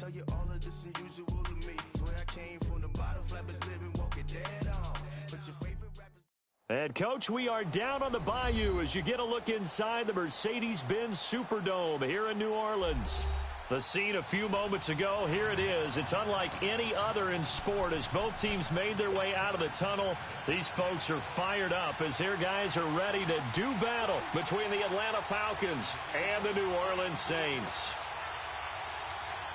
tell you all of this unusual to me. Swear I came from the bottom, flappers living, walking dead on. But your favorite rappers. And, Coach, we are down on the bayou as you get a look inside the Mercedes-Benz Superdome here in New Orleans. The scene a few moments ago, here it is. It's unlike any other in sport as both teams made their way out of the tunnel. These folks are fired up as their guys are ready to do battle between the Atlanta Falcons and the New Orleans Saints.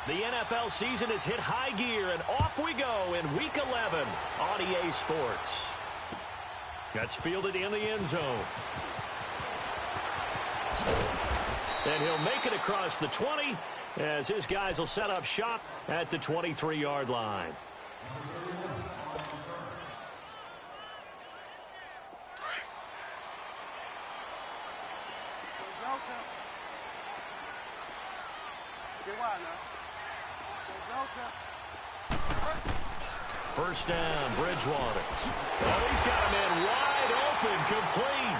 The NFL season has hit high gear, and off we go in Week 11 on EA Sports. That's fielded in the end zone. And he'll make it across the 20 as his guys will set up shop at the 23-yard line. First down, Bridgewater. Oh, he's got a man wide open, complete.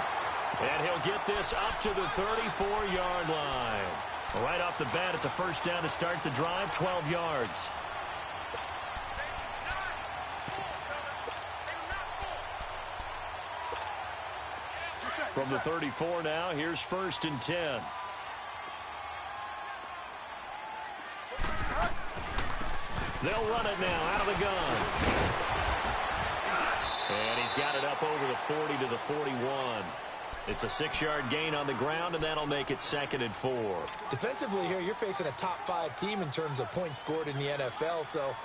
And he'll get this up to the 34-yard line. Right off the bat, it's a first down to start the drive, 12 yards. From the 34 now, here's 1st and 10. They'll run it now out of the gun. And he's got it up over the 40 to the 41. It's a 6-yard gain on the ground, and that'll make it 2nd and 4. Defensively here, you're facing a top-5 team in terms of points scored in the NFL. So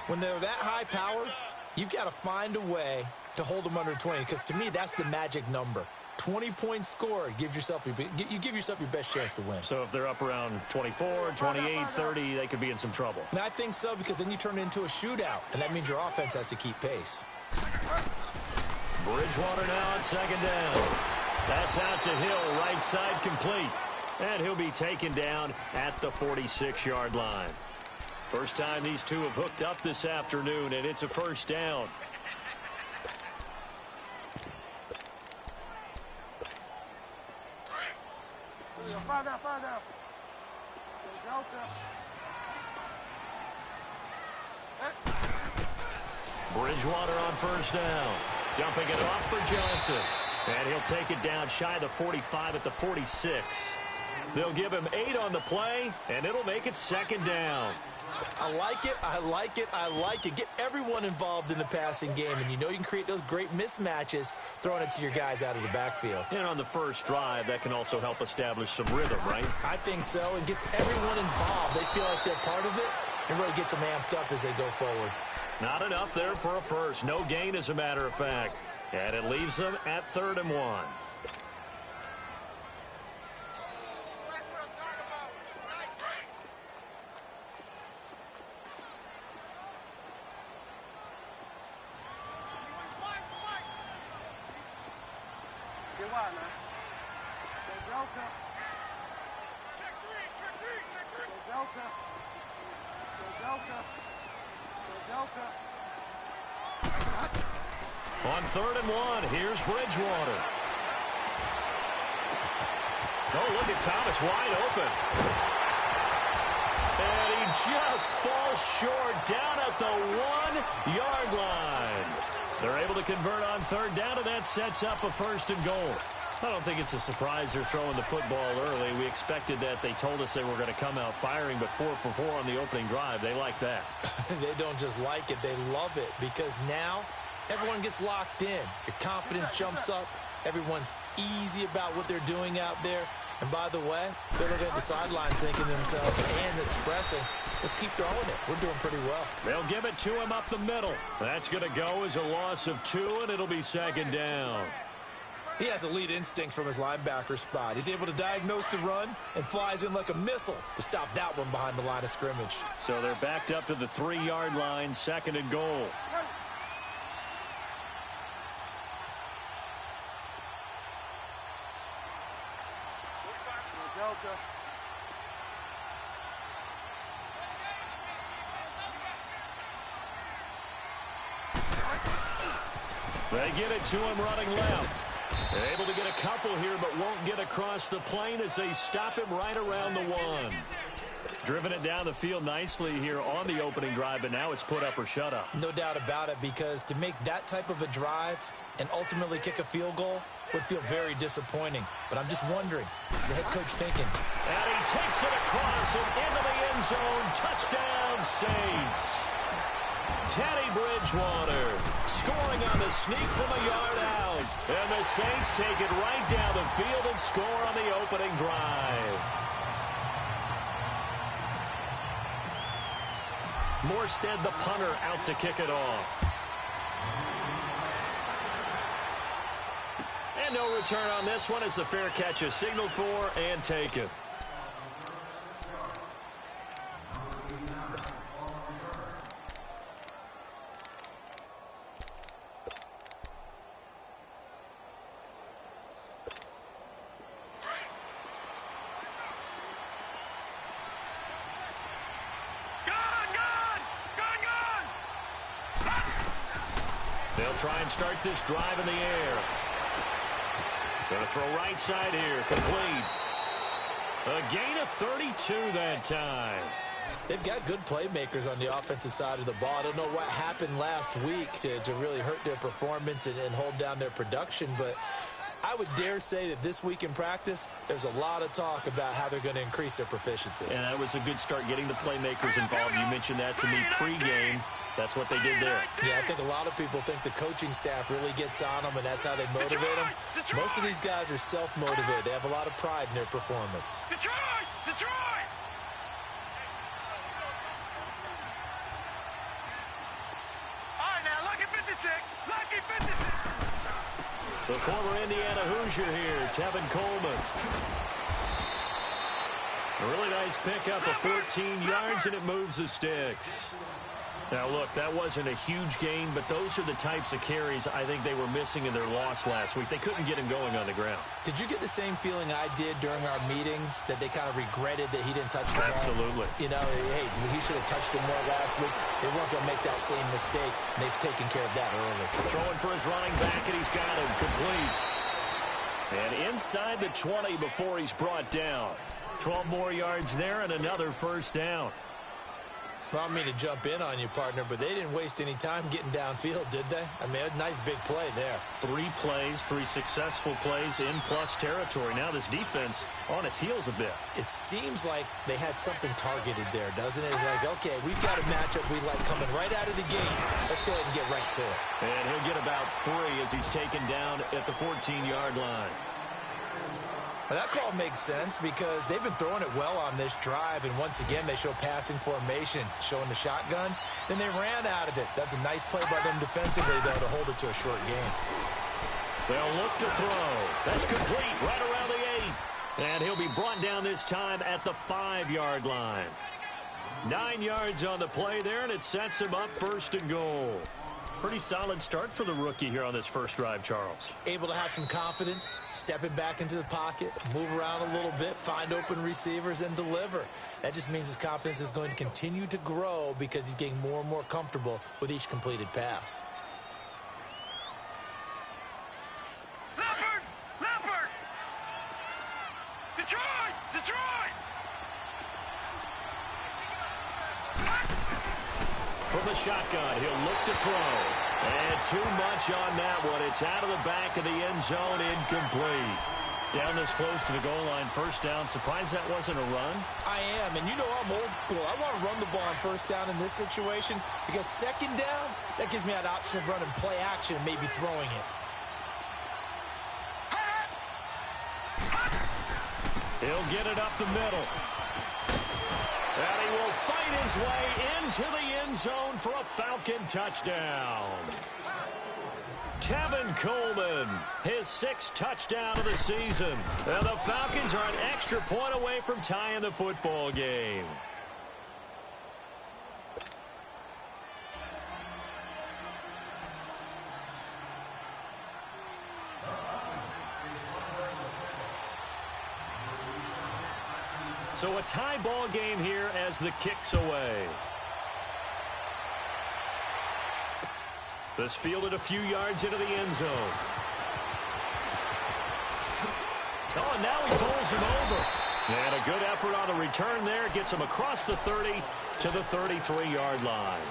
when they're that high powered, you've got to find a way to hold them under 20. Because to me, that's the magic number. 20 points scored, you give yourself your best chance to win. So if they're up around 24, 28, 30, they could be in some trouble. And I think so, because then you turn it into a shootout, and that means your offense has to keep pace. Bridgewater now on 2nd down. That's out to Hill, right side complete. And he'll be taken down at the 46-yard line. First time these two have hooked up this afternoon, and it's a first down. Find out. Bridgewater on first down. Dumping it off for Johnson. And he'll take it down shy of the 45 at the 46. They'll give him 8 on the play, and it'll make it 2nd down. I like it. Get everyone involved in the passing game, and you know you can create those great mismatches throwing it to your guys out of the backfield. And on the first drive, that can also help establish some rhythm, right? I think so. It gets everyone involved. They feel like they're part of it, and really gets them amped up as they go forward. Not enough there for a first. No gain, as a matter of fact. And it leaves them at 3rd and 1. On 3rd and 1, here's Bridgewater. Oh, look at Thomas wide open. And he just falls short down at the 1-yard line. They're able to convert on 3rd down, and that sets up a 1st and goal. I don't think it's a surprise they're throwing the football early. We expected that. They told us they were going to come out firing, but 4 for 4 on the opening drive. They like that. They don't just like it, they love it, because now everyone gets locked in. Your confidence jumps up. Everyone's easy about what they're doing out there. And by the way, they're looking at the sideline thinking to themselves and expressing, let's keep throwing it. We're doing pretty well. They'll give it to him up the middle. That's going to go as a loss of 2, and it'll be 2nd down. He has elite instincts from his linebacker spot. He's able to diagnose the run and flies in like a missile to stop that one behind the line of scrimmage. So they're backed up to the 3-yard line, 2nd and goal. They get it to him running left. They're able to get a couple here, but won't get across the plane as they stop him right around the 1. Driven it down the field nicely here on the opening drive, but now it's put up or shut up. No doubt about it, because to make that type of a drive and ultimately kick a field goal would feel very disappointing. But I'm just wondering, is the head coach thinking? And he takes it across and into the end zone. Touchdown, Saints. Teddy Bridgewater scoring on the sneak from a yard out. And the Saints take it right down the field and score on the opening drive. Morstead, the punter, out to kick it off. And no return on this one as the fair catch is signaled for and taken. They'll try and start this drive in the air. Going to throw right side here. Complete. A gain of 32 that time. They've got good playmakers on the offensive side of the ball. I don't know what happened last week to really hurt their performance and hold down their production, but I would dare say that this week in practice, there's a lot of talk about how they're going to increase their proficiency. And that was a good start getting the playmakers involved. You mentioned that to me pregame. That's what they did there. Yeah, I think a lot of people think the coaching staff really gets on them, and that's how they motivate them. Most of these guys are self-motivated. They have a lot of pride in their performance. Detroit! Detroit! All right, now, lucky 56. Lucky 56. The former Indiana Hoosier here, Tevin Coleman. A really nice pickup of 14 yards, and it moves the sticks. Now, look, that wasn't a huge gain, but those are the types of carries I think they were missing in their loss last week. They couldn't get him going on the ground. Did you get the same feeling I did during our meetings, that they kind of regretted that he didn't touch the ball? Absolutely. You know, hey, he should have touched it more last week. They weren't going to make that same mistake, and they've taken care of that early. Throwing for his running back, and he's got him complete. And inside the 20 before he's brought down. 12 more yards there and another first down. Well, I don't mean to jump in on you, partner, but they didn't waste any time getting downfield, did they? I mean, a nice big play there. 3 plays, 3 successful plays in plus territory. Now this defense on its heels a bit. It seems like they had something targeted there, doesn't it? It's like, okay, we've got a matchup we like coming right out of the gate. Let's go ahead and get right to it. And he'll get about 3 as he's taken down at the 14-yard line. Well, that call makes sense because they've been throwing it well on this drive, and once again they show passing formation, showing the shotgun. Then they ran out of it. That's a nice play by them defensively, though, to hold it to a short gain. They'll look to throw. That's complete right around the 8. And he'll be brought down this time at the 5-yard line. 9 yards on the play there, and it sets him up first and goal. Pretty solid start for the rookie here on this first drive, Charles. Able to have some confidence, stepping back into the pocket, move around a little bit, find open receivers, and deliver. That just means his confidence is going to continue to grow because he's getting more and more comfortable with each completed pass. Leopard! Leopard! Detroit! Detroit! From the shotgun, he'll look to throw. And too much on that one. It's out of the back of the end zone, incomplete. Down this close to the goal line, first down. Surprised that wasn't a run? I am, and you know I'm old school. I want to run the ball on first down in this situation because second down, that gives me that option of running play action and maybe throwing it. He'll get it up the middle. And he will fight his way into the end zone for a Falcon touchdown. Tevin Coleman, his 6th touchdown of the season. And the Falcons are an extra point away from tying the football game. So a tie ball game here as the kick's away. This fielded a few yards into the end zone. Oh, and now he pulls him over. And a good effort on the return there. Gets him across the 30 to the 33-yard line.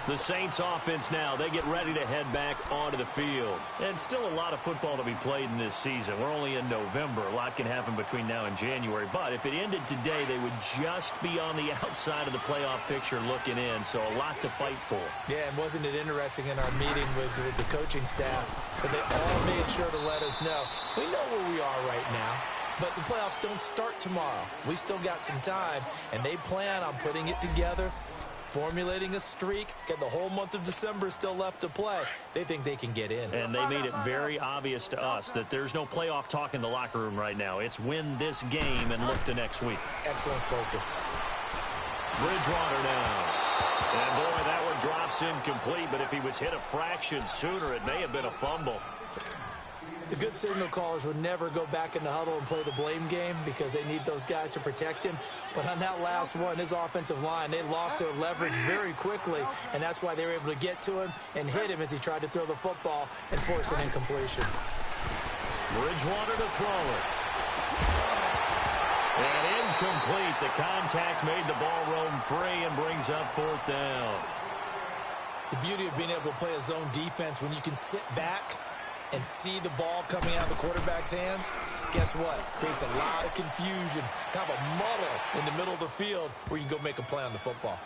The Saints offense now, they get ready to head back onto the field. And still a lot of football to be played in this season. We're only in November. A lot can happen between now and January. But if it ended today, they would just be on the outside of the playoff picture looking in. So a lot to fight for. Yeah, and wasn't it interesting in our meeting with the coaching staff that they all made sure to let us know, we know where we are right now. But the playoffs don't start tomorrow. We still got some time, and they plan on putting it together, formulating a streak, get the whole month of December still left to play. They think they can get in. And they made it very obvious to us that there's no playoff talk in the locker room right now. It's win this game and look to next week. Excellent focus. Bridgewater now. And boy, that one drops incomplete, but if he was hit a fraction sooner, it may have been a fumble. The good signal callers would never go back in the huddle and play the blame game because they need those guys to protect him. But on that last one, his offensive line, they lost their leverage very quickly, and that's why they were able to get to him and hit him as he tried to throw the football and force an incompletion. Bridgewater to throw it. And incomplete. The contact made the ball roam free and brings up fourth down. The beauty of being able to play a zone defense when you can sit back and see the ball coming out of the quarterback's hands, guess what? Creates a lot of confusion, kind of a muddle in the middle of the field where you can go make a play on the football.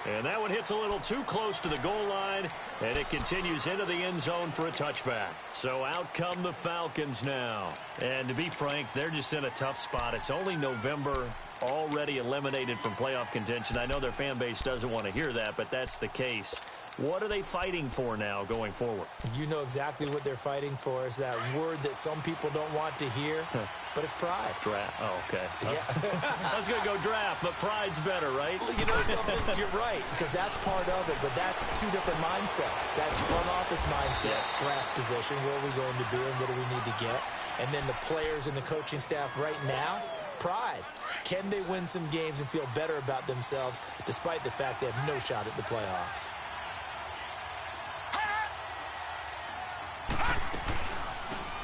And that one hits a little too close to the goal line, and it continues into the end zone for a touchback. So out come the Falcons now. And to be frank, they're just in a tough spot. It's only November, already eliminated from playoff contention. I know their fan base doesn't want to hear that, but that's the case. What are they fighting for now going forward? You know exactly what they're fighting for. Is that word that some people don't want to hear, but it's pride. Draft. Oh, okay. Yeah. I was going to go draft, but pride's better, right? Well, you know something? You're right, because that's part of it, but that's two different mindsets. That's front office mindset, draft position, where are we going to be and what do we need to get? And then the players and the coaching staff right now, pride. Can they win some games and feel better about themselves despite the fact they have no shot at the playoffs?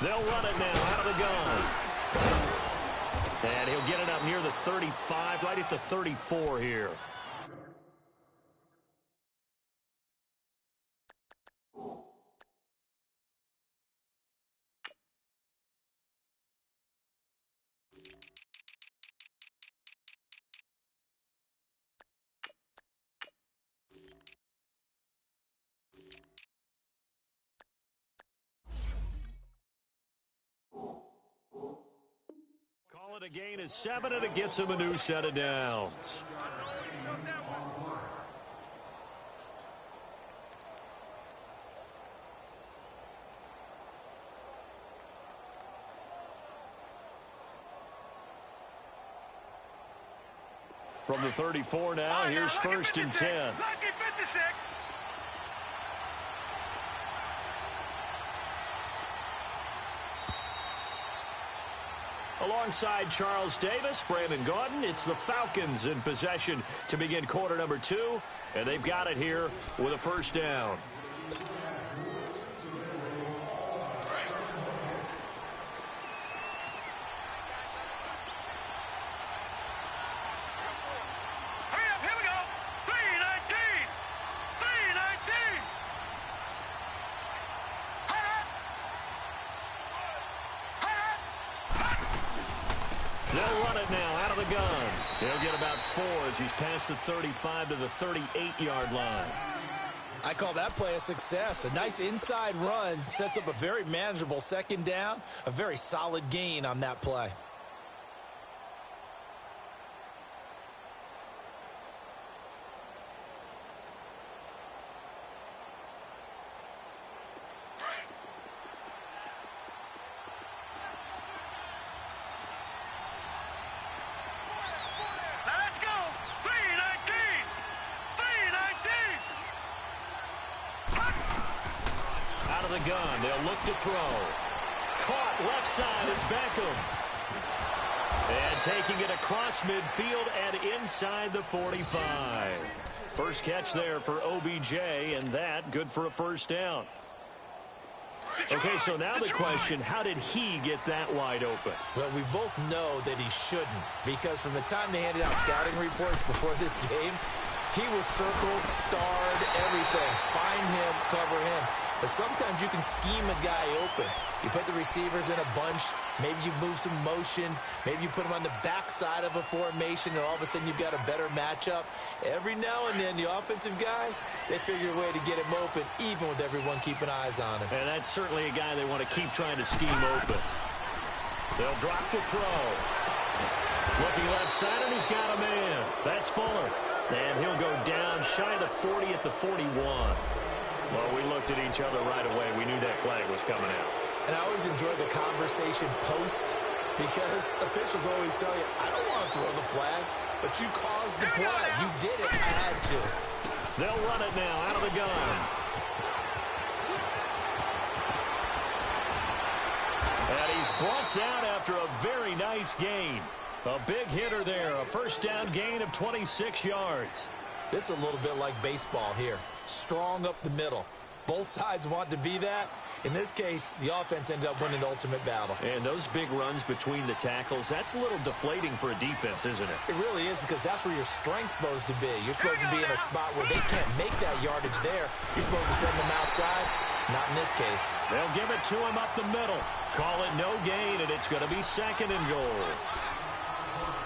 They'll run it now out of the gun. And he'll get it up near the 35, right at the 34 here. Call it a gain of 7, and it gets him a new set of downs. From the 34 now, here's first and 10. Lucky 56. Alongside Charles Davis, Brandon Gaudin, it's the Falcons in possession to begin quarter number 2, and they've got it here with a first down. Hurry up, here we go. 319. 319. They'll run it now out of the gun. They'll get about 4 as he's past the 35 to the 38-yard line. I call that play a success. A nice inside run sets up a very manageable second down, a very solid gain on that play. Now let's go. 319. 319. Out of the gun, they'll look to throw. Caught left side, it's Beckham. And taking it across midfield and inside the 45. First catch there for OBJ, and that good for a first down. Okay, so now the question, how did he get that wide open? Well, we both know that he shouldn't, because from the time they handed out scouting reports before this game, he was circled, starred, everything. Find him, cover him. But sometimes you can scheme a guy open. You put the receivers in a bunch. Maybe you move some motion. Maybe you put them on the backside of a formation, and all of a sudden you've got a better matchup. Every now and then, the offensive guys, they figure a way to get him open, even with everyone keeping eyes on him. And that's certainly a guy they want to keep trying to scheme open. They'll drop the throw. Looking left side, and he's got a man. That's Fuller. And he'll go down shy of the 40 at the 41. Well, we looked at each other right away. We knew that flag was coming out. And I always enjoy the conversation post, because officials always tell you, I don't want to throw the flag, but you caused the play. You did it. I had to. They'll run it now out of the gun. And he's brought down after a very nice gain. A big hitter there, a first down gain of 26 yards. This is a little bit like baseball here. Strong up the middle. Both sides want to be that. In this case, the offense ended up winning the ultimate battle. And those big runs between the tackles, that's a little deflating for a defense, isn't it? It really is, because that's where your strength's supposed to be. You're supposed to be in a spot where they can't make that yardage there. You're supposed to send them outside. Not in this case. They'll give it to him up the middle. Call it no gain, and it's going to be second and goal.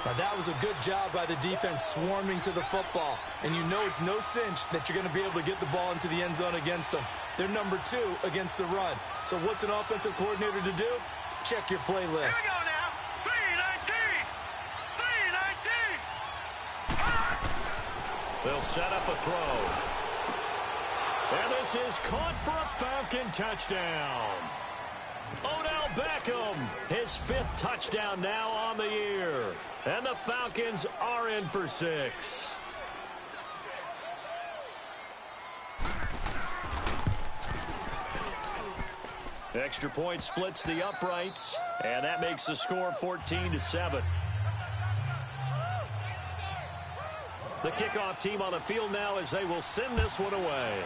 Now, that was a good job by the defense swarming to the football. And you know it's no cinch that you're going to be able to get the ball into the end zone against them. They're number 2 against the run. So what's an offensive coordinator to do? Check your play list. Here we go now. 3-19. 3-19. They'll set up a throw. And this is caught for a Falcon touchdown. Odell Beckham, his 5th touchdown now on the year. And the Falcons are in for 6. Extra point splits the uprights, and that makes the score 14-7. The kickoff team on the field now as they will send this one away.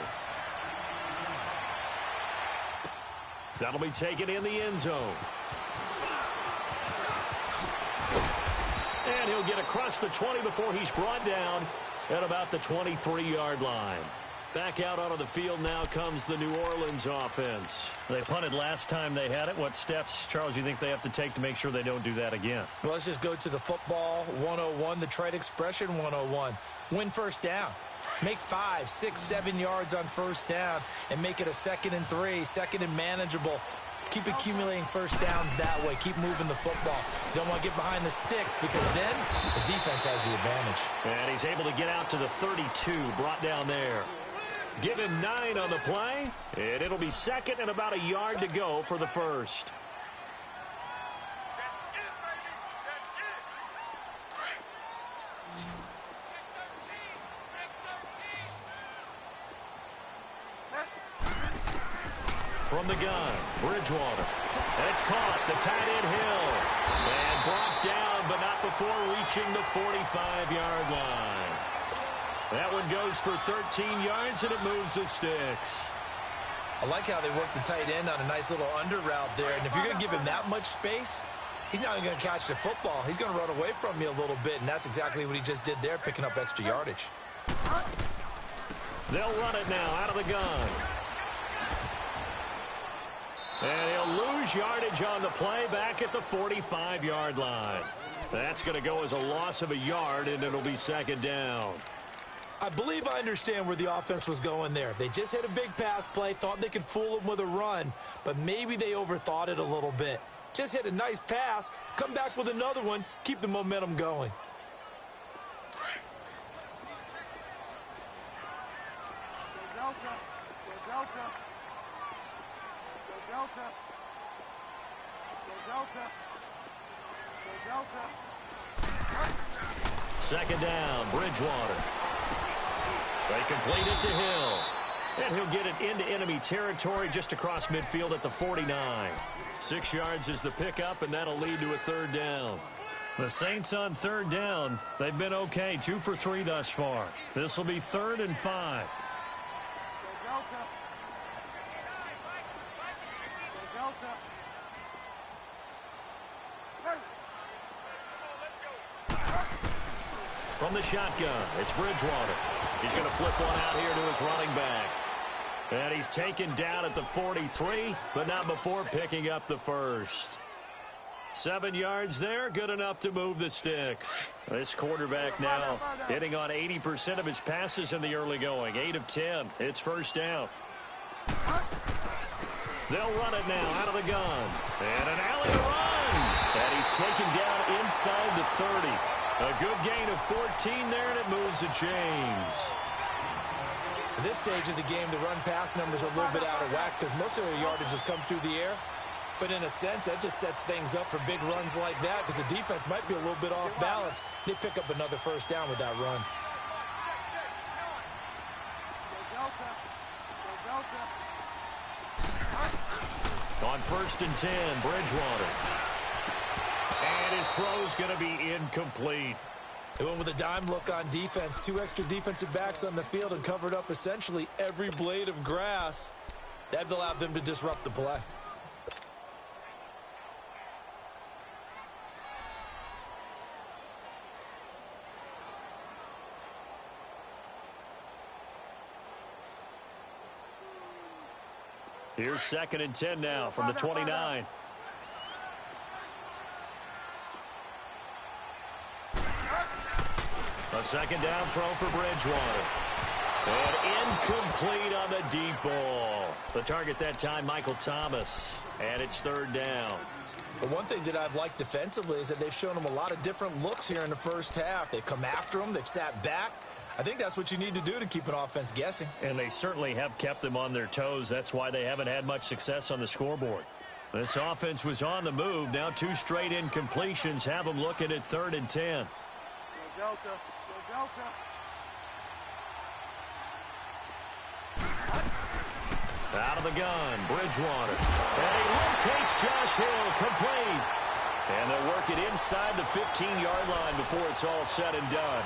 That'll be taken in the end zone. And he'll get across the 20 before he's brought down at about the 23-yard line. Back out onto the field now comes the New Orleans offense. They punted last time they had it. What steps, Charles, you think they have to take to make sure they don't do that again? Well, let's just go to the football 101, the trade expression 101. Win first down. Make 5, 6, 7 yards on first down and make it a 2nd and 3, 2nd and manageable. Keep accumulating first downs that way. Keep moving the football. You don't want to get behind the sticks, because then the defense has the advantage. And he's able to get out to the 32, brought down there. Give him 9 on the play, and it'll be 2nd and about a yard to go for the first. From the gun, Bridgewater. It's caught, the tight end Hill. And brought down, but not before reaching the 45-yard line. That one goes for 13 yards, and it moves the sticks. I like how they work the tight end on a nice little under route there. And if you're going to give him that much space, he's not going to catch the football. He's going to run away from you a little bit, and that's exactly what he just did there, picking up extra yardage. They'll run it now out of the gun. And he'll lose yardage on the play back at the 45-yard line. That's going to go as a loss of a yard, and it'll be 2nd down. I believe I understand where the offense was going there. They just hit a big pass play, thought they could fool him with a run, but maybe they overthought it a little bit. Just hit a nice pass, come back with another one, keep the momentum going. Second down, Bridgewater. They complete it to Hill. And he'll get it into enemy territory just across midfield at the 49. 6 yards is the pickup, and that'll lead to a 3rd down. The Saints on 3rd down. They've been okay, 2 for 3 thus far. This will be 3rd and 5. from the shotgun. It's Bridgewater. He's going to flip one out here to his running back. And he's taken down at the 43, but not before picking up the first. 7 yards there, good enough to move the sticks. This quarterback now hitting on 80% of his passes in the early going. 8 of 10. It's first down. They'll run it now out of the gun. And an alley run. And he's taken down inside the 30. A good gain of 14 there, and it moves the chains. At this stage of the game, the run-pass numbers are a little bit out of whack because most of their yardage has come through the air. But in a sense, that just sets things up for big runs like that because the defense might be a little bit off balance. They pick up another first down with that run. On 1st and 10, Bridgewater. And his throw's going to be incomplete. They went with a dime look on defense. 2 extra defensive backs on the field and covered up essentially every blade of grass. That allowed them to disrupt the play. Here's 2nd and 10 now from the 29. A second down throw for Bridgewater. And incomplete on the deep ball. The target that time, Michael Thomas. And it's 3rd down. But one thing that I've liked defensively is that they've shown them a lot of different looks here in the first half. They've come after them. They've sat back. I think that's what you need to do to keep an offense guessing. And they certainly have kept them on their toes. That's why they haven't had much success on the scoreboard. This offense was on the move. Now 2 straight incompletions have them looking at 3rd and 10. Go Delta. Go Delta. Out of the gun, Bridgewater. And he locates Josh Hill, complete. And they'll work it inside the 15-yard line before it's all said and done.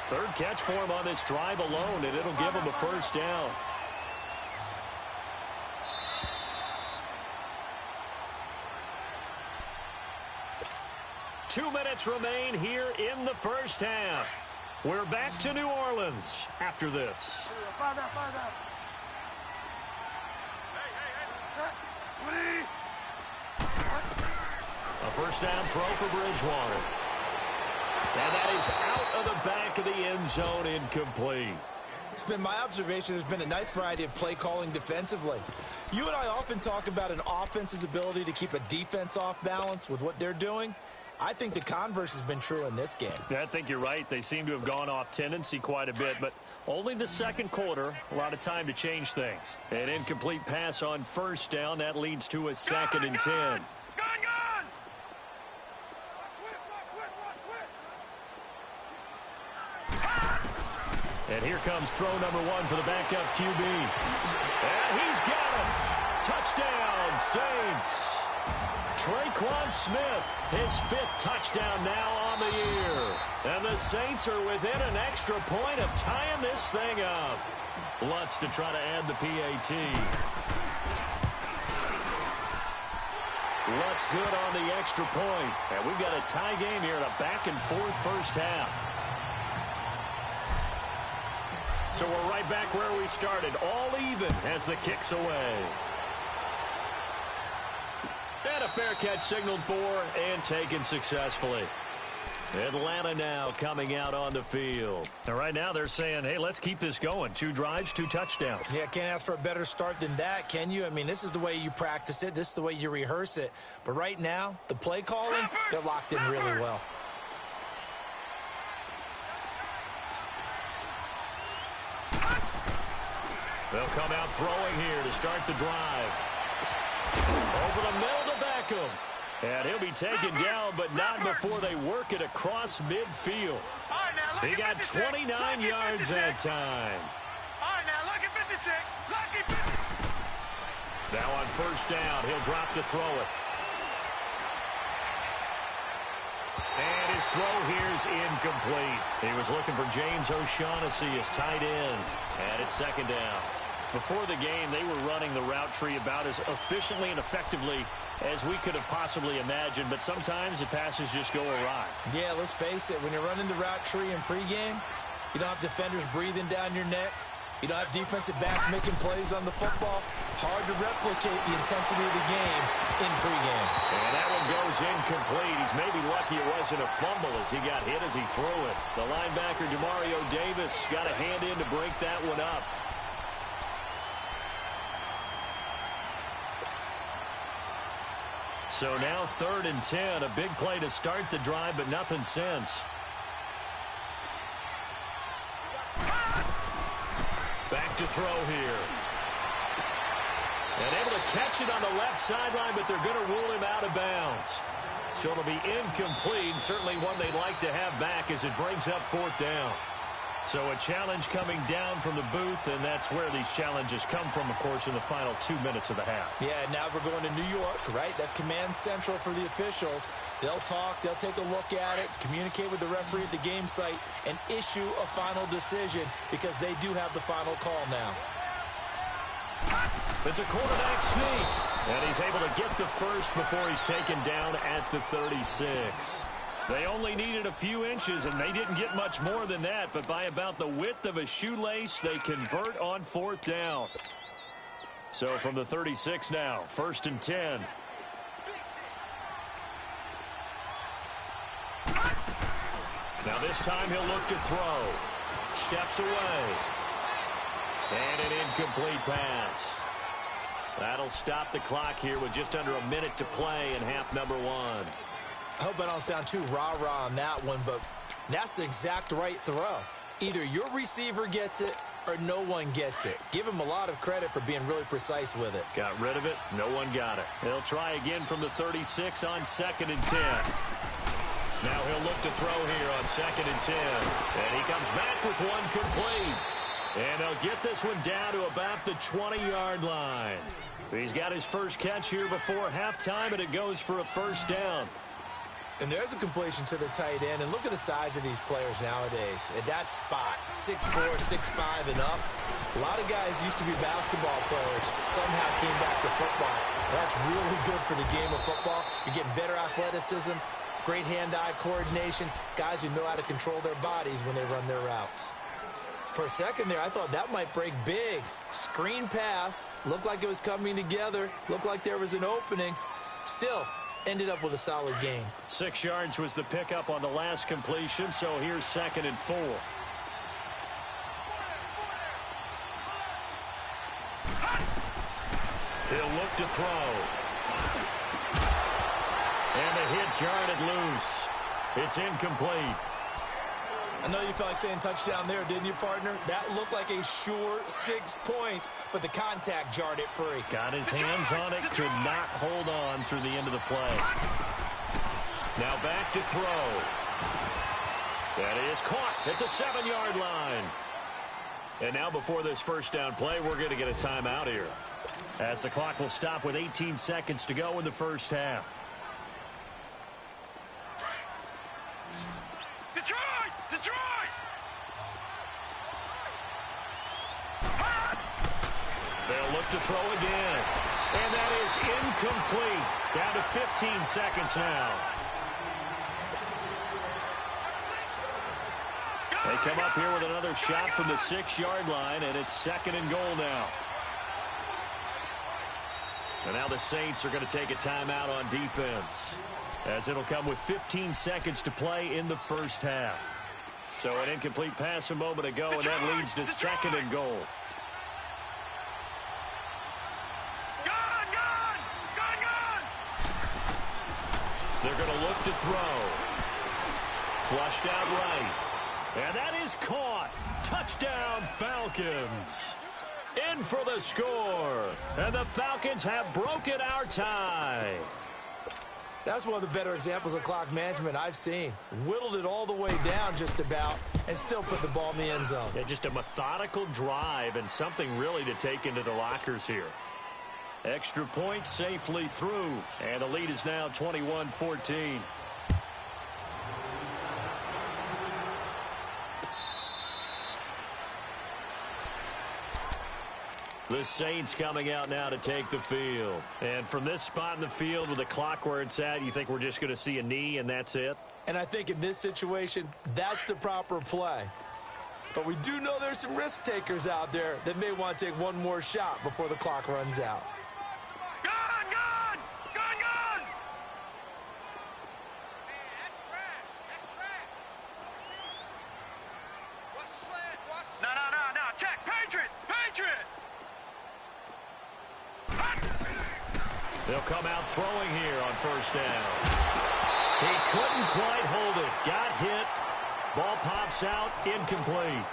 3rd catch for him on this drive alone, and it'll give him a first down. Two minutes remain here in the first half. We're back to New Orleans after this. A first down throw for Bridgewater. And that is out of the back of the end zone, incomplete. It's been my observation there's been a nice variety of play calling defensively. You and I often talk about an offense's ability to keep a defense off balance with what they're doing. I think the converse has been true in this game. I think you're right. They seem to have gone off tendency quite a bit, but only the second quarter, a lot of time to change things. An incomplete pass on first down. That leads to a 2nd and 10. And here comes throw number 1 for the backup QB. And he's got him. Touchdown, Saints. Traquan Smith, his 5th touchdown now on the year. And the Saints are within an extra point of tying this thing up. Lutz to try to add the PAT. Lutz good on the extra point. And we've got a tie game here in a back-and-forth first half. So we're right back where we started, all even as the kick's away. And a fair catch signaled for and taken successfully. Atlanta now coming out on the field. And right now they're saying, hey, let's keep this going. 2 drives, 2 touchdowns. Yeah, can't ask for a better start than that, can you? I mean, this is the way you practice it. This is the way you rehearse it. But right now, the play calling, they're locked in really well. They'll come out throwing here to start the drive. Over the middle to Beckham. And he'll be taken down, but not before they work it across midfield. He got 29 yards that time. All right, now look at 56. Lucky 56. Now on first down, he'll drop to throw it. And his throw here's incomplete. He was looking for James O'Shaughnessy as tight end. And it's 2nd down. Before the game, they were running the route tree about as efficiently and effectively as we could have possibly imagined, but sometimes the passes just go awry. Yeah, let's face it. When you're running the route tree in pregame, you don't have defenders breathing down your neck. You don't have defensive backs making plays on the football. Hard to replicate the intensity of the game in pregame. And that one goes incomplete. He's maybe lucky it wasn't a fumble as he got hit as he threw it. The linebacker, Demario Davis, got a hand in to break that one up. So now 3rd and 10. A big play to start the drive, but nothing since. Back to throw here. And able to catch it on the left sideline, but they're going to rule him out of bounds. So it'll be incomplete. Certainly one they'd like to have back as it brings up 4th down. So a challenge coming down from the booth, and that's where these challenges come from, of course, in the final 2 minutes of the half. Yeah, now we're going to New York, right? That's command central for the officials. They'll talk, they'll take a look at it, communicate with the referee at the game site, and issue a final decision because they do have the final call now. It's a quarterback sneak, and he's able to get the first before he's taken down at the 36. They only needed a few inches, and they didn't get much more than that, but by about the width of a shoelace, they convert on 4th down. So from the 36 now, 1st and 10. Now this time he'll look to throw. Steps away. And an incomplete pass. That'll stop the clock here with just under a minute to play in half number 1. I hope I don't sound too rah-rah on that one, but that's the exact right throw. Either your receiver gets it or no one gets it. Give him a lot of credit for being really precise with it. Got rid of it. No one got it. He'll try again from the 36 on 2nd and 10. Now he'll look to throw here on 2nd and 10. And he comes back with one complete. And they'll get this one down to about the 20-yard line. He's got his first catch here before halftime, and it goes for a 1st down. And there's a completion to the tight end. And look at the size of these players nowadays. At that spot, 6'4", 6'5", and up. A lot of guys used to be basketball players, somehow came back to football. That's really good for the game of football. You're getting better athleticism, great hand-eye coordination, guys who know how to control their bodies when they run their routes. For a second there, I thought that might break big. Screen pass, looked like it was coming together, looked like there was an opening. Still, ended up with a solid game. 6 yards was the pickup on the last completion, so here's 2nd and 4. He'll look to throw. And the hit jarred it loose. It's incomplete. I know you felt like saying touchdown there, didn't you, partner? That looked like a sure 6 points, but the contact jarred it free. Got his hands on it, could not hold on through the end of the play. Now back to throw. That is caught at the 7-yard line. And now before this 1st down play, we're going to get a timeout here, as the clock will stop with 18 seconds to go in the 1st half. Detroit! They'll look to throw again. And that is incomplete. Down to 15 seconds now. They come up here with another shot from the 6-yard line, and it's 2nd and goal now. And now the Saints are going to take a timeout on defense, as it'll come with 15 seconds to play in the 1st half. So an incomplete pass a moment ago, and that leads to 2nd and goal. Gun! They're going to look to throw. Flushed out right. And that is caught. Touchdown, Falcons. In for the score. And the Falcons have broken our tie. That's one of the better examples of clock management I've seen. Whittled it all the way down just about and still put the ball in the end zone. Yeah, just a methodical drive and something really to take into the lockers here. Extra point safely through. And the lead is now 21-14. The Saints coming out now to take the field. And from this spot in the field with the clock where it's at, you think we're just going to see a knee and that's it? And I think in this situation, that's the proper play. But we do know there's some risk takers out there that may want to take one more shot before the clock runs out. Gun! Gun! Gun! Gun! No. Check. Patriot! Patriot! They'll come out throwing here on first down. He couldn't quite hold it. Got hit. Ball pops out. Incomplete.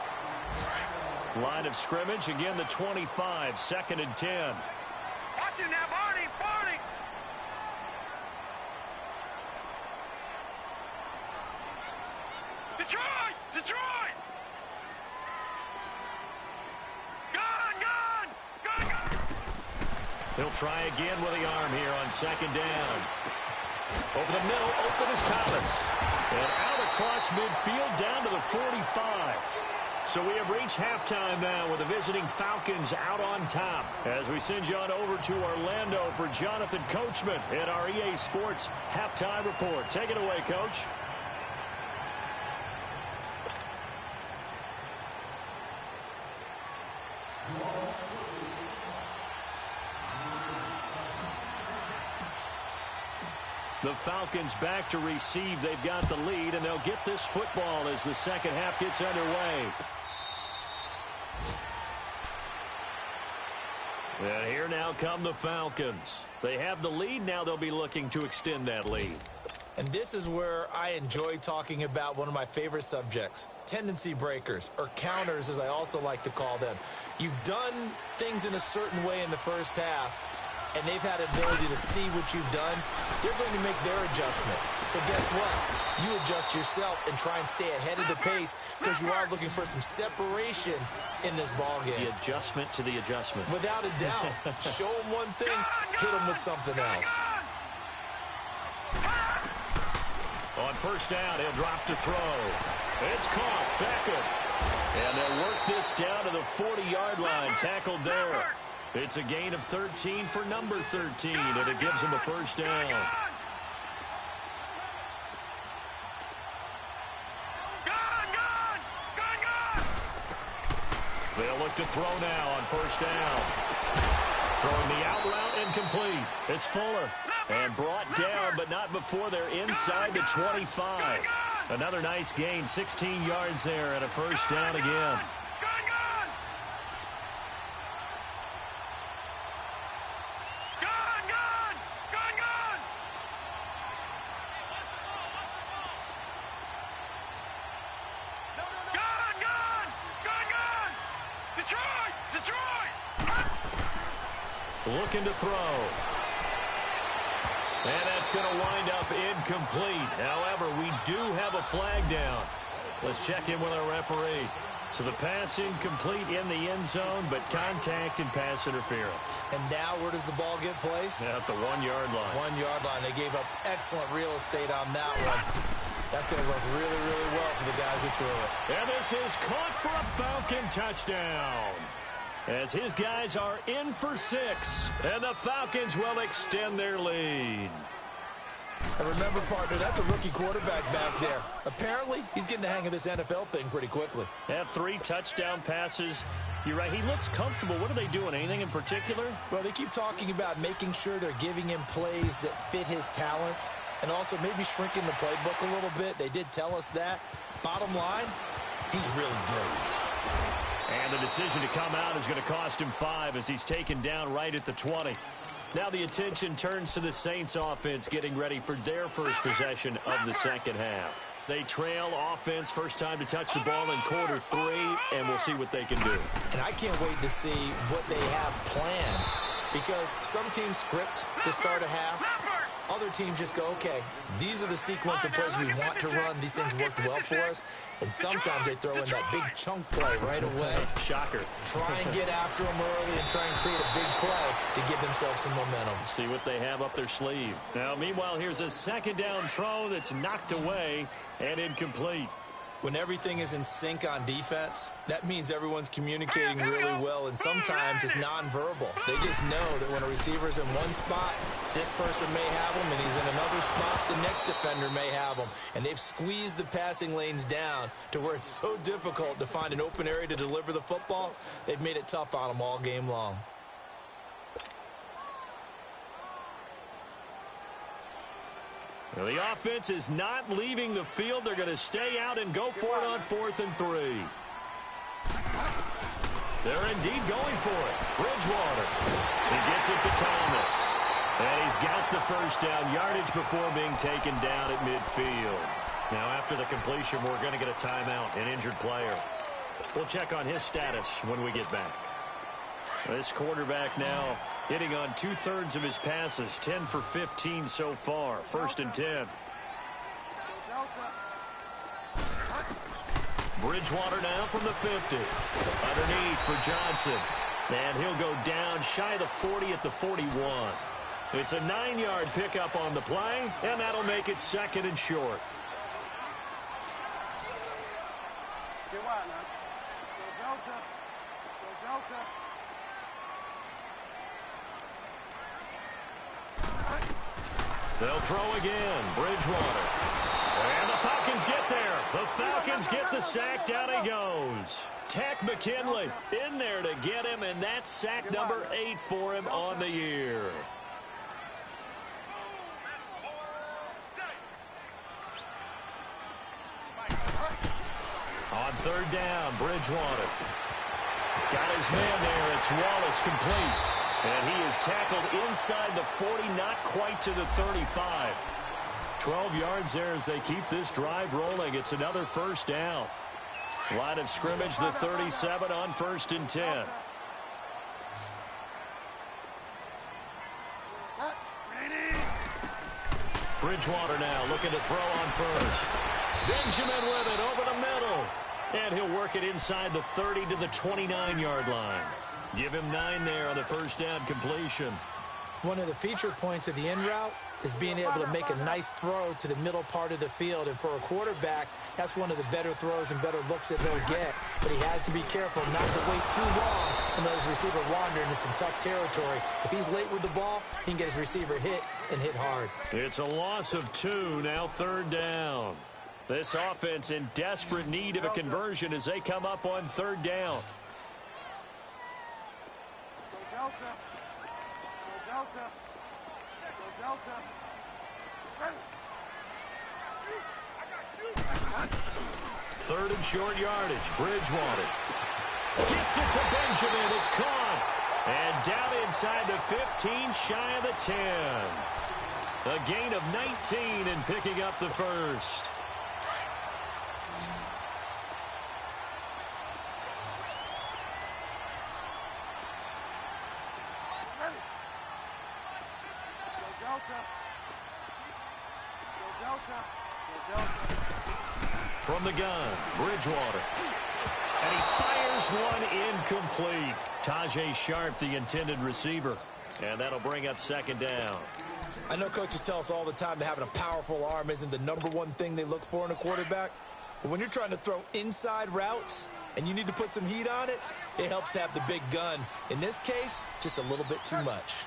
Line of scrimmage. Again, the 25. 2nd and 10. Watch him now, Barney! Barney! Detroit! Detroit! Gun! Gun! Gun! Gun! He'll try again with the arm here on 2nd down. Over the middle, open is Thomas. And out across midfield down to the 45. So we have reached halftime now with the visiting Falcons out on top. As we send you on over to Orlando for Jonathan Coachman in our EA Sports Halftime Report. Take it away, Coach. The Falcons back to receive. They've got the lead, and they'll get this football as the second half gets underway. And here now come the Falcons. They have the lead. Now they'll be looking to extend that lead. And this is where I enjoy talking about one of my favorite subjects, tendency breakers, or counters as I also like to call them. You've done things in a certain way in the first half, and they've had an ability to see what you've done. They're going to make their adjustments. So guess what? You adjust yourself and try and stay ahead of the pace because you are looking for some separation in this ball game. The adjustment to the adjustment. Without a doubt. Show them one thing, hit them with something else. On first down, he'll drop to throw. It's caught. Beckham. And they'll work this down to the 40-yard line. Tackled there. It's a gain of 13 for number 13, and it gives him a first down. They'll look to throw now on first down. Throwing the out route, incomplete. It's Fuller. And brought down, but not before they're inside the 25. Another nice gain, 16 yards there, and a first down again. Looking to throw. And that's going to wind up incomplete. However, we do have a flag down. Let's check in with our referee. So the pass incomplete in the end zone, but contact and pass interference. And now where does the ball get placed? At the 1-yard line. 1-yard line. They gave up excellent real estate on that one. That's going to work really, really well for the guys who threw it. And this is caught for a Falcon touchdown. As his guys are in for 6, and the Falcons will extend their lead. And remember, partner, that's a rookie quarterback back there. Apparently, he's getting the hang of this NFL thing pretty quickly. Have 3 touchdown passes. You're right, he looks comfortable. What are they doing, anything in particular? Well, they keep talking about making sure they're giving him plays that fit his talents and also maybe shrinking the playbook a little bit. They did tell us that. Bottom line, he's really good. And the decision to come out is going to cost him 5 as he's taken down right at the 20. Now the attention turns to the Saints offense getting ready for their first possession of the second half. They trail offense, first time to touch the ball in quarter 3, and we'll see what they can do. And I can't wait to see what they have planned because some teams script to start a half. Other teams just go, okay, these are the sequence of plays we want to run. These things worked well for us. And sometimes they throw in that big chunk play right away. Shocker. Try and get after them early and try and create a big play to give themselves some momentum. See what they have up their sleeve. Now, meanwhile, here's a second down throw that's knocked away and incomplete. When everything is in sync on defense, that means everyone's communicating really well, and sometimes it's nonverbal. They just know that when a receiver's in one spot, this person may have him, and he's in another spot, the next defender may have him. And they've squeezed the passing lanes down to where it's so difficult to find an open area to deliver the football. They've made it tough on them all game long. Well, the offense is not leaving the field. They're going to stay out and go for it on 4th and 3. They're indeed going for it. Bridgewater. He gets it to Thomas. And he's got the first down yardage before being taken down at midfield. Now, after the completion, we're going to get a timeout, an injured player. We'll check on his status when we get back. This quarterback now hitting on 2/3 of his passes, 10 for 15 so far. 1st and 10. Bridgewater now from the 50. Underneath for Johnson. And he'll go down shy of the 40 at the 41. It's a 9-yard pickup on the play, and that'll make it 2nd and short. Get wide now. Go Delta. Go Delta. They'll throw again. Bridgewater. And the Falcons get there. The Falcons get the sack. Down he goes. Tech McKinley in there to get him, and that's sack number 8 for him on the year. On 3rd down, Bridgewater. Got his man there. It's Wallace complete. And he is tackled inside the 40, not quite to the 35. 12 yards there as they keep this drive rolling. It's another 1st down. Line of scrimmage, the 37 on 1st and 10. Bridgewater now looking to throw on 1st. Benjamin with it over the middle. And he'll work it inside the 30 to the 29-yard line. Give him 9 there on the 1st down completion. One of the feature points of the in route is being able to make a nice throw to the middle part of the field. And for a quarterback, that's one of the better throws and better looks that they'll get. But he has to be careful not to wait too long and let his receiver wander into some tough territory. If he's late with the ball, he can get his receiver hit and hit hard. It's a loss of 2, now 3rd down. This offense in desperate need of a conversion as they come up on 3rd down. Delta. Go Delta. Go Delta. Ready. I got you. 3rd and short yardage. Bridgewater gets it to Benjamin. It's caught. And down inside the 15, shy of the 10. A gain of 19 and picking up the 1st. From the gun, Bridgewater. And he fires one incomplete. Tajay Sharp, the intended receiver. And that'll bring up 2nd down. I know coaches tell us all the time that having a powerful arm isn't the #1 thing they look for in a quarterback. But when you're trying to throw inside routes and you need to put some heat on it, it helps have the big gun. In this case, just a little bit too much.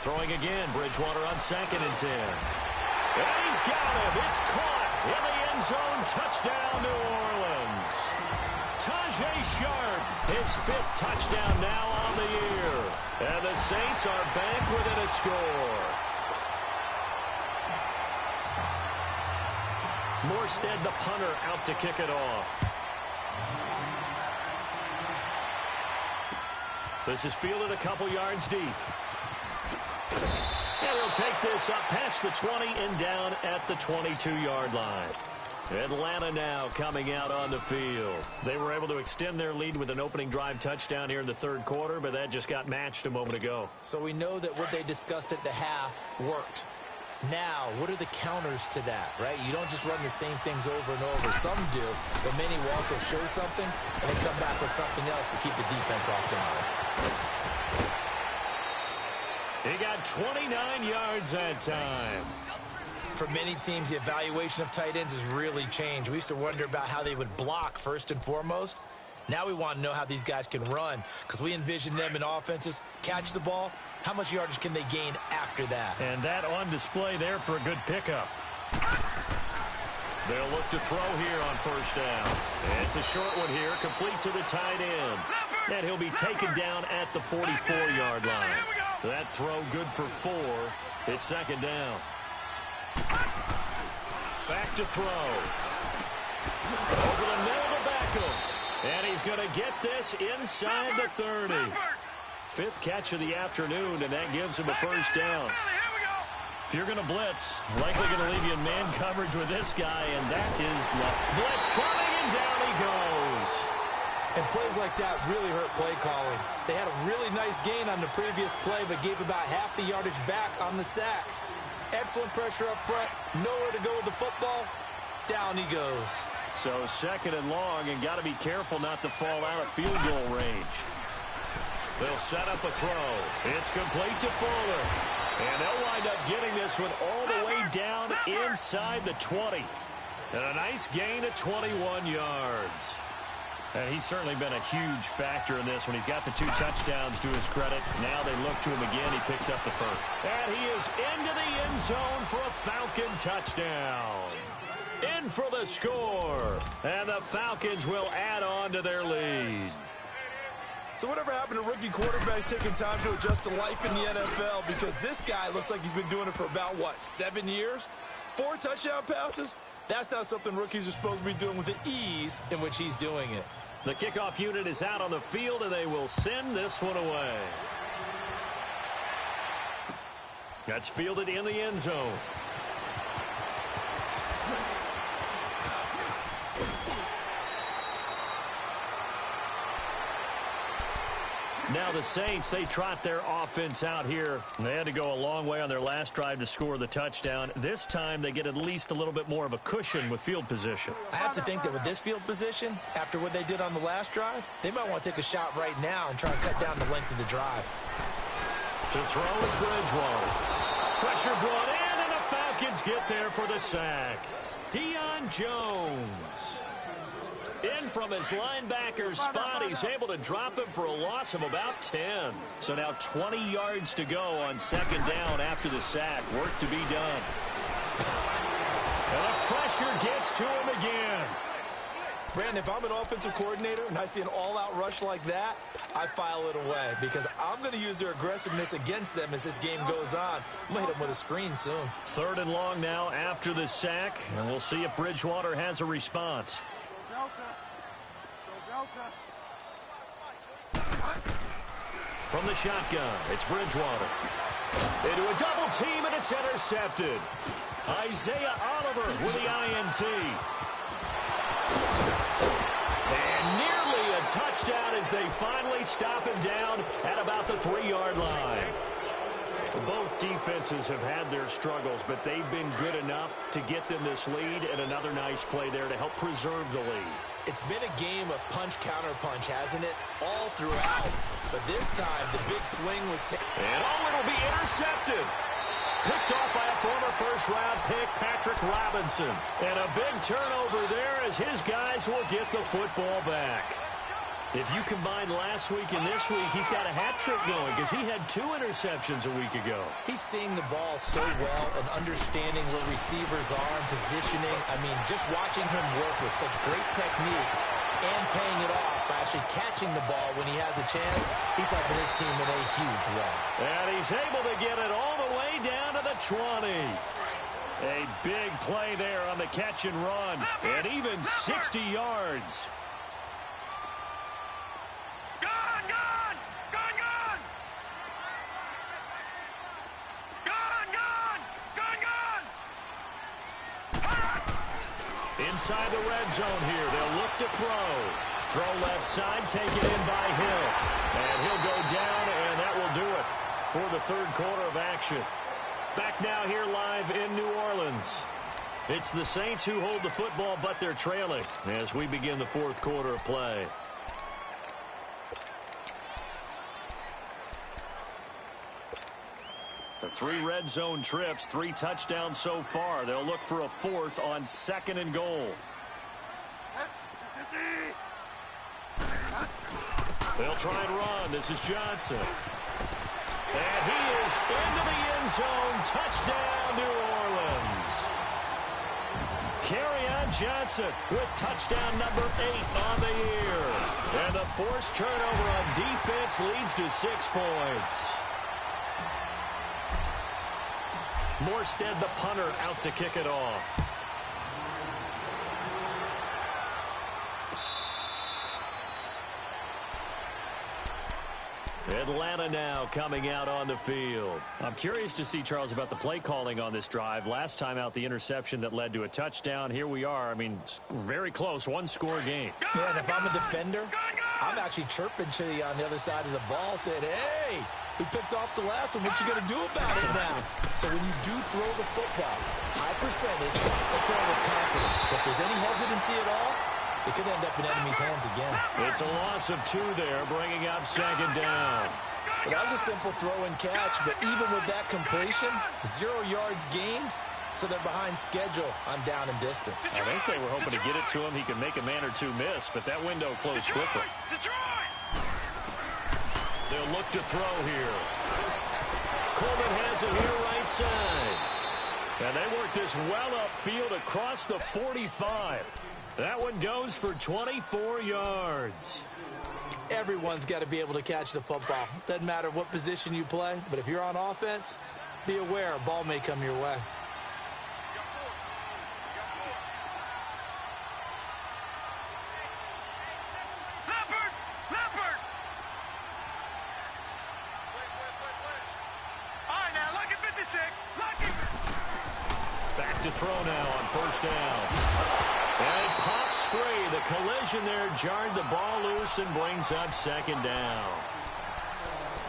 Throwing again, Bridgewater on 2nd and 10. And he's got him. It's caught in the end zone. Touchdown, New Orleans. Tajay Sharp, his 5th touchdown now on the year. And the Saints are back within a score. Morstead, the punter, out to kick it off. This is fielded a couple yards deep. And he'll take this up past the 20 and down at the 22-yard line. Atlanta now coming out on the field. They were able to extend their lead with an opening drive touchdown here in the 3rd quarter, but that just got matched a moment ago. So we know that what they discussed at the half worked. Now, what are the counters to that, right? You don't just run the same things over and over. Some do, but many will also show something and then come back with something else to keep the defense off balance. He got 29 yards that time. For many teams, the evaluation of tight ends has really changed. We used to wonder about how they would block first and foremost. Now we want to know how these guys can run, because we envision them in offenses catch the ball. How much yardage can they gain after that? And that on display there for a good pickup. They'll look to throw here on first down. It's a short one here, complete to the tight end. And he'll be taken down at the 44-yard line. That throw good for 4. It's second down. Back to throw. Over the middle to Beckham. And he's going to get this inside the 30. 5th catch of the afternoon, and that gives him a first down. If you're going to blitz, likely going to leave you in man coverage with this guy, and that is left. Blitz coming, and down he goes. And plays like that really hurt play calling. They had a really nice gain on the previous play, but gave about half the yardage back on the sack. Excellent pressure up front, nowhere to go with the football. Down he goes. So second and long, and got to be careful not to fall out of field goal range. They'll set up a throw. It's complete to Fuller. And they'll wind up getting this one all the way down inside the 20. And a nice gain of 21 yards. And he's certainly been a huge factor in this when he's got the 2 touchdowns to his credit. Now they look to him again. He picks up the first. And he is into the end zone for a Falcon touchdown. In for the score. And the Falcons will add on to their lead. So whatever happened to rookie quarterbacks taking time to adjust to life in the NFL? Because this guy looks like he's been doing it for about, 7 years? 4 touchdown passes? That's not something rookies are supposed to be doing with the ease in which he's doing it. The kickoff unit is out on the field, and they will send this one away. That's fielded in the end zone. Now the Saints, they trot their offense out here. They had to go a long way on their last drive to score the touchdown. This time they get at least a little bit more of a cushion with field position. I have to think that with this field position, after what they did on the last drive, they might want to take a shot right now and try and cut down the length of the drive. To throw is Bridgewater. Pressure brought in, and the Falcons get there for the sack. Deion Jones. In from his linebacker spot, he's able to drop him for a loss of about 10. So now 20 yards to go on second down after the sack. Work to be done. And the pressure gets to him again. Brandon, if I'm an offensive coordinator and I see an all-out rush like that, I file it away because I'm going to use their aggressiveness against them as this game goes on. I'm going to hit them with a screen soon. 3rd and long now after the sack, and we'll see if Bridgewater has a response. From the shotgun, it's Bridgewater. Into a double team, and it's intercepted. Isaiah Oliver with the INT. And nearly a touchdown as they finally stop him down at about the 3-yard line. Both defenses have had their struggles, but they've been good enough to get them this lead, and another nice play there to help preserve the lead. It's been a game of punch-counter-punch, hasn't it? All throughout. But this time, the big swing was taken. And it'll be intercepted. Picked off by a former first-round pick, Patrick Robinson. And a big turnover there as his guys will get the football back. If you combine last week and this week, he's got a hat trick going because he had 2 interceptions a week ago. He's seeing the ball so well and understanding where receivers are and positioning. I mean, just watching him work with such great technique and paying it off by actually catching the ball when he has a chance, he's helping his team in a huge way. And he's able to get it all the way down to the 20. A big play there on the catch and run, and even 60 yards. Inside the red zone here, they'll look to throw. Throw left side, taken in by Hill. And he'll go down, and that will do it for the 3rd quarter of action. Back now here live in New Orleans. It's the Saints who hold the football, but they're trailing as we begin the 4th quarter of play. 3 red zone trips, 3 touchdowns so far. They'll look for a 4th on 2nd and goal. They'll try and run. This is Johnson. And he is into the end zone. Touchdown, New Orleans. Kerryon Johnson with touchdown number 8 on the year. And the forced turnover on defense leads to 6 points. Morstead, the punter, out to kick it off. Atlanta now coming out on the field. I'm curious to see, Charles, about the play calling on this drive. Last time out, the interception that led to a touchdown. Here we are. I mean, very close, 1-score game. Yeah, and if I'm a defender, I'm actually chirping to you on the other side of the ball, saying, hey, we picked off the last one. What you going to do about it now? So when you do throw the football, high percentage, but throw with confidence. If there's any hesitancy at all, it could end up in enemy's hands again. It's a loss of 2 there, bringing up 2nd down. Well, that was a simple throw and catch, but even with that completion, 0 yards gained, so they're behind schedule on down and distance. I think they were hoping to get it to him. He could make a man or 2 miss, but that window closed quickly. They'll look to throw here. Coleman has it here right side. And they work this well upfield across the 45. That one goes for 24 yards. Everyone's got to be able to catch the football. Doesn't matter what position you play, but if you're on offense, be aware a ball may come your way. Leopard! All right, now, look at 56. Back to throw now on 1st down. And it pops free. The collision there jarred the ball loose and brings up 2nd down.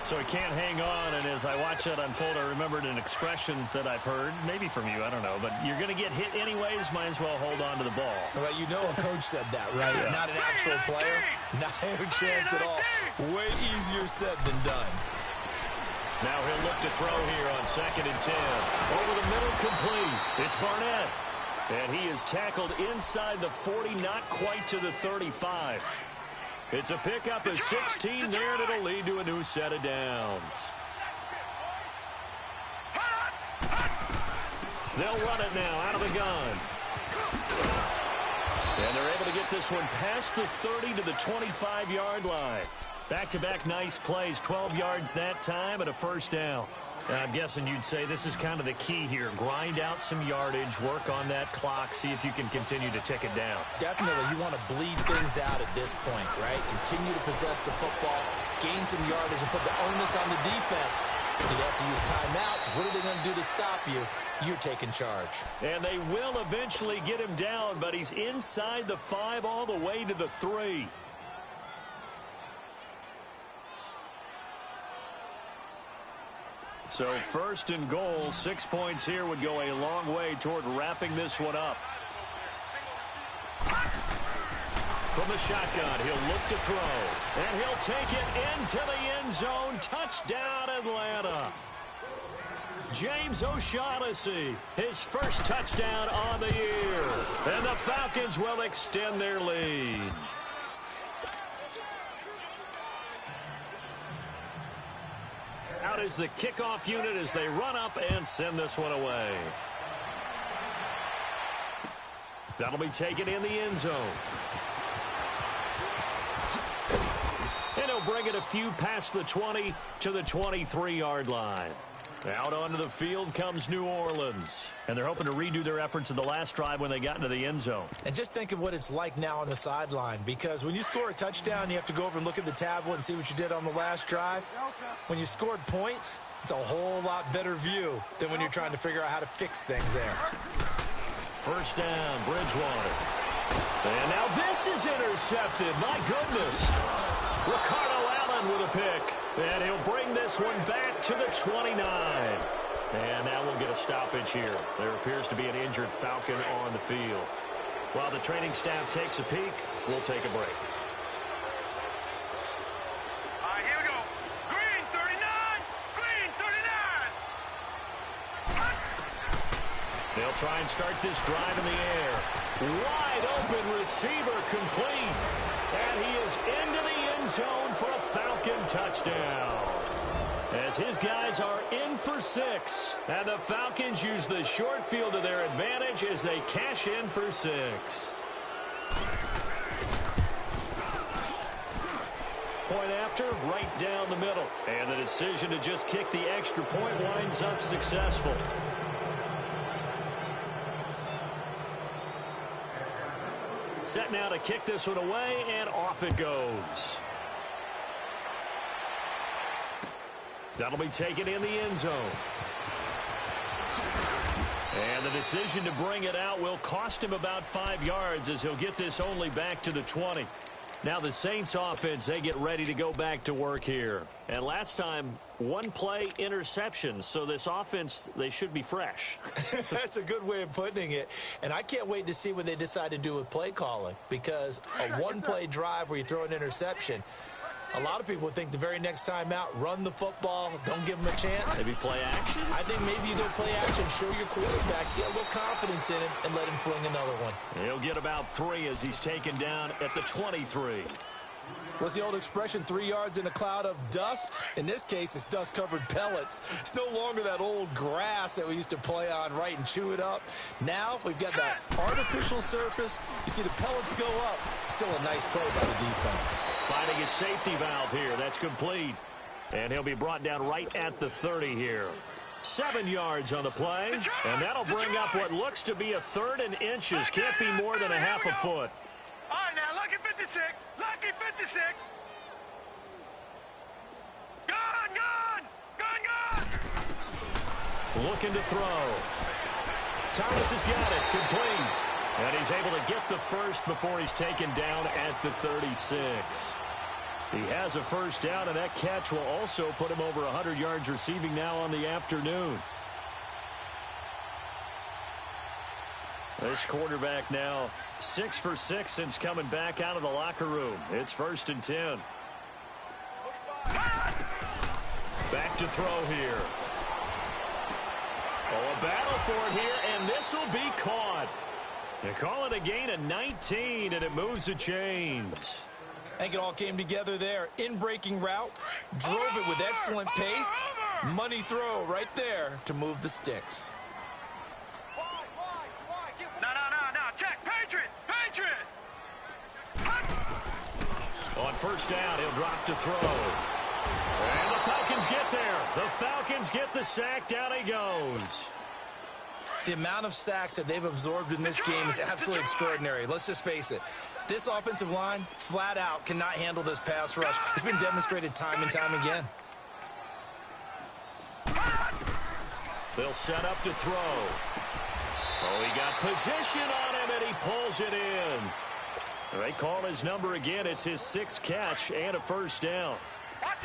So he can't hang on, and as I watch that unfold, I remembered an expression that I've heard, maybe from you, I don't know, but you're going to get hit anyways, might as well hold on to the ball. Well, you know a coach said that, right? Yeah. Not an actual player. Not a chance at all. Way easier said than done. Now he'll look to throw here on 2nd and 10. Over the middle, complete. It's Barnett. And he is tackled inside the 40, not quite to the 35. It's a pickup of 16 there, and it'll lead to a new set of downs. They'll run it now out of the gun. And they're able to get this one past the 30 to the 25-yard line. Back-to-back nice plays, 12 yards that time and a 1st down. I'm guessing you'd say this is kind of the key here. Grind out some yardage, work on that clock, see if you can continue to tick it down. Definitely. You want to bleed things out at this point, right? Continue to possess the football, gain some yardage, and put the onus on the defense. Do they have to use timeouts? What are they going to do to stop you? You're taking charge. And they will eventually get him down, but he's inside the 5 all the way to the 3. So 1st and goal, 6 points here would go a long way toward wrapping this one up. From the shotgun, he'll look to throw. And he'll take it into the end zone. Touchdown, Atlanta. James O'Shaughnessy, his 1st touchdown on the year. And the Falcons will extend their lead. Out is the kickoff unit as they run up and send this one away. That'll be taken in the end zone. And he'll bring it a few past the 20 to the 23-yard line. Out onto the field comes New Orleans. And they're hoping to redo their efforts in the last drive when they got into the end zone. And just think of what it's like now on the sideline, because when you score a touchdown, you have to go over and look at the tablet and see what you did on the last drive. When you scored points, it's a whole lot better view than when you're trying to figure out how to fix things there. 1st down, Bridgewater. And now this is intercepted. My goodness. Ricardo Allen with a pick. And he'll bring this one back to the 29. And now we'll get a stoppage here. There appears to be an injured Falcon on the field. While the training staff takes a peek, we'll take a break. All right, here we go. Green 39. Green 39. They'll try and start this drive in the air. Wide open receiver complete. And he is into the end zone for a Falcon touchdown. As his guys are in for 6. And the Falcons use the short field to their advantage as they cash in for 6. Point after, right down the middle. And the decision to just kick the extra point winds up successful. Set now to kick this one away, and off it goes. That'll be taken in the end zone. And the decision to bring it out will cost him about 5 yards as he'll get this only back to the 20. Now the Saints offense, they get ready to go back to work here. And last time, 1 play interception. So this offense, they should be fresh. That's a good way of putting it. And I can't wait to see what they decide to do with play calling. Because a 1-play drive where you throw an interception, a lot of people would think the very next time out, run the football, don't give them a chance. Maybe play action? I think maybe you go play action, show your quarterback, get a little confidence in him, and let him fling another one. He'll get about 3 as he's taken down at the 23. What's the old expression, 3 yards in a cloud of dust? In this case, it's dust-covered pellets. It's no longer that old grass that we used to play on, right, and chew it up. Now we've got that artificial surface. You see the pellets go up. Still a nice play by the defense. Finding a safety valve here. That's complete. And he'll be brought down right at the 30 here. 7 yards on the play. And that'll bring up what looks to be a 3rd and inches. Can't be more than a half a foot. All right, now, lucky 56. Lucky 56. Gone, gone. Gone, gone. Looking to throw. Thomas has got it. Complete. And he's able to get the first before he's taken down at the 36. He has a first down, and that catch will also put him over 100 yards receiving now on the afternoon. This quarterback now 6 for 6 since coming back out of the locker room. It's 1st and 10. Back to throw here. Oh, a battle for it here, and this will be caught. They call it a gain of 19, and it moves the chains. I think it all came together there. In-breaking route, drove it with excellent pace. Money throw right there to move the sticks. No. Check. Patriot. On first down, he'll drop to throw. And the Falcons get there. The Falcons get the sack. Down he goes. The amount of sacks that they've absorbed in this game is absolutely extraordinary. Let's just face it. This offensive line, flat out, cannot handle this pass rush. It's been demonstrated time and time again. They'll set up to throw. Oh, he got position on him, and he pulls it in. They call his number again. It's his 6th catch and a first down.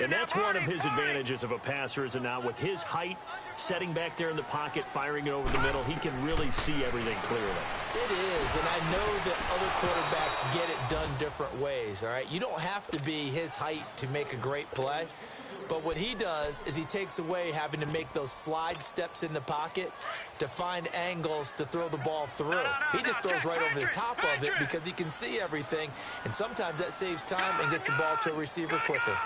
And that's one of his advantages of a passer, is it not? With his height, setting back there in the pocket, firing it over the middle, he can really see everything clearly. It is, and I know that other quarterbacks get it done different ways, all right? You don't have to be his height to make a great play. But what he does is he takes away having to make those slide steps in the pocket to find angles to throw the ball through. He just throws right over the top of it because he can see everything, and sometimes that saves time and gets the ball to a receiver quicker.